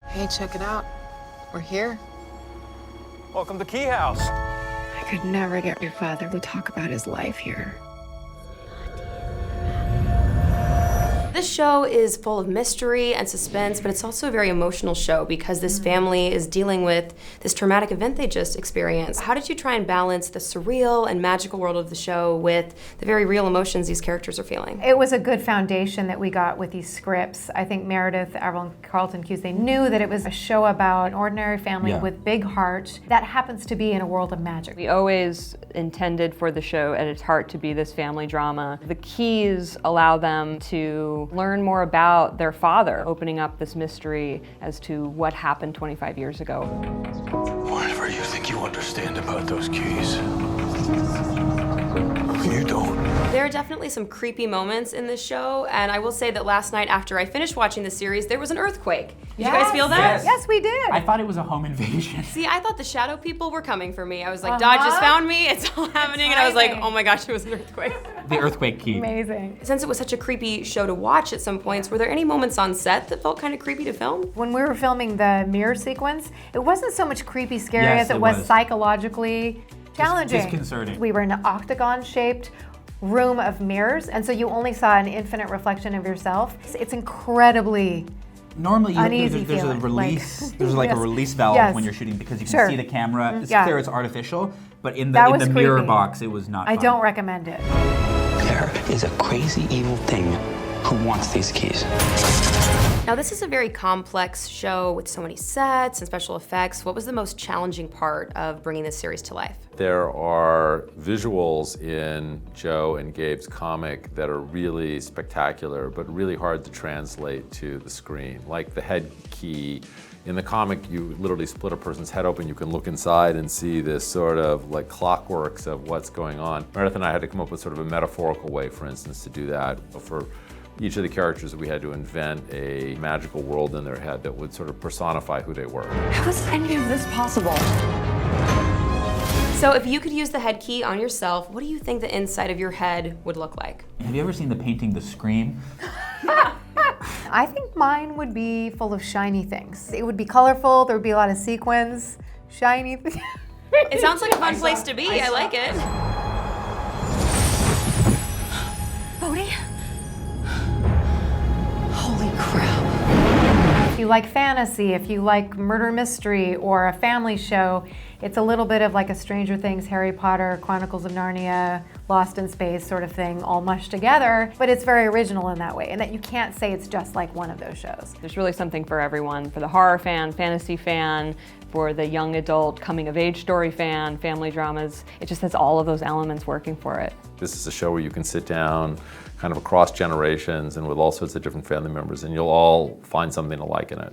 Hey, check it out. We're here. Welcome to Key House. I could never get your father to talk about his life here. This show is full of mystery and suspense, but it's also a very emotional show because this family is dealing with this traumatic event they just experienced. How did you try and balance the surreal and magical world of the show with the very real emotions these characters are feeling? It was a good foundation that we got with these scripts. I think Meredith, Avril, Carlton Cuse, they knew that it was a show about an ordinary family with big heart that happens to be in a world of magic. We always intended for the show at its heart to be this family drama. The keys allow them to learn more about their father, opening up this mystery as to what happened 25 years ago. Whatever you think you understand about those keys, you don't. There are definitely some creepy moments in this show, and I will say that last night after I finished watching the series, there was an earthquake. Did you guys feel that? Yes, we did. I thought it was a home invasion. See, I thought the shadow people were coming for me. I was like, Dodge just found me, it's all happening, and I was like, oh my gosh, it was an earthquake. The earthquake key. Amazing. Since it was such a creepy show to watch at some points, were there any moments on set that felt kind of creepy to film? When we were filming the mirror sequence, it wasn't so much creepy, scary Yes, as it it was was. psychologically challenging. Disconcerting. We were in an octagon-shaped room of mirrors, and so you only saw an infinite reflection of yourself. It's incredibly Normally, uneasy there's a feeling, release. like- there's like Yes. a release valve Yes. when you're shooting because you can Sure. see the camera. It's Yeah. clear it's artificial, but in That the was mirror creepy. box, it was not. I fun. don't recommend it. There is a crazy evil thing who wants these keys. Now, this is a very complex show with so many sets and special effects. What was the most challenging part of bringing this series to life? There are visuals in Joe and Gabe's comic that are really spectacular, but really hard to translate to the screen. Like the head key. In the comic, you literally split a person's head open. You can look inside and see this sort of like clockworks of what's going on. Meredith and I had to come up with sort of a metaphorical way, for instance, to do that. For each of the characters, we had to invent a magical world in their head that would sort of personify who they were. How is any of this possible? So if you could use the head key on yourself, what do you think the inside of your head would look like? Have you ever seen the painting The Scream? I think mine would be full of shiny things. It would be colorful, there would be a lot of sequins, shiny things. It sounds like a fun place to be. I like it. Bodhi? Holy crap. If you like fantasy, if you like murder mystery or a family show, it's a little bit of like a Stranger Things, Harry Potter, Chronicles of Narnia, Lost in Space sort of thing, all mushed together, but it's very original in that way, and that you can't say it's just like one of those shows. There's really something for everyone, for the horror fan, fantasy fan, for the young adult coming of age story fan, family dramas. It just has all of those elements working for it. This is a show where you can sit down kind of across generations and with all sorts of different family members, and you'll all find something to like in it.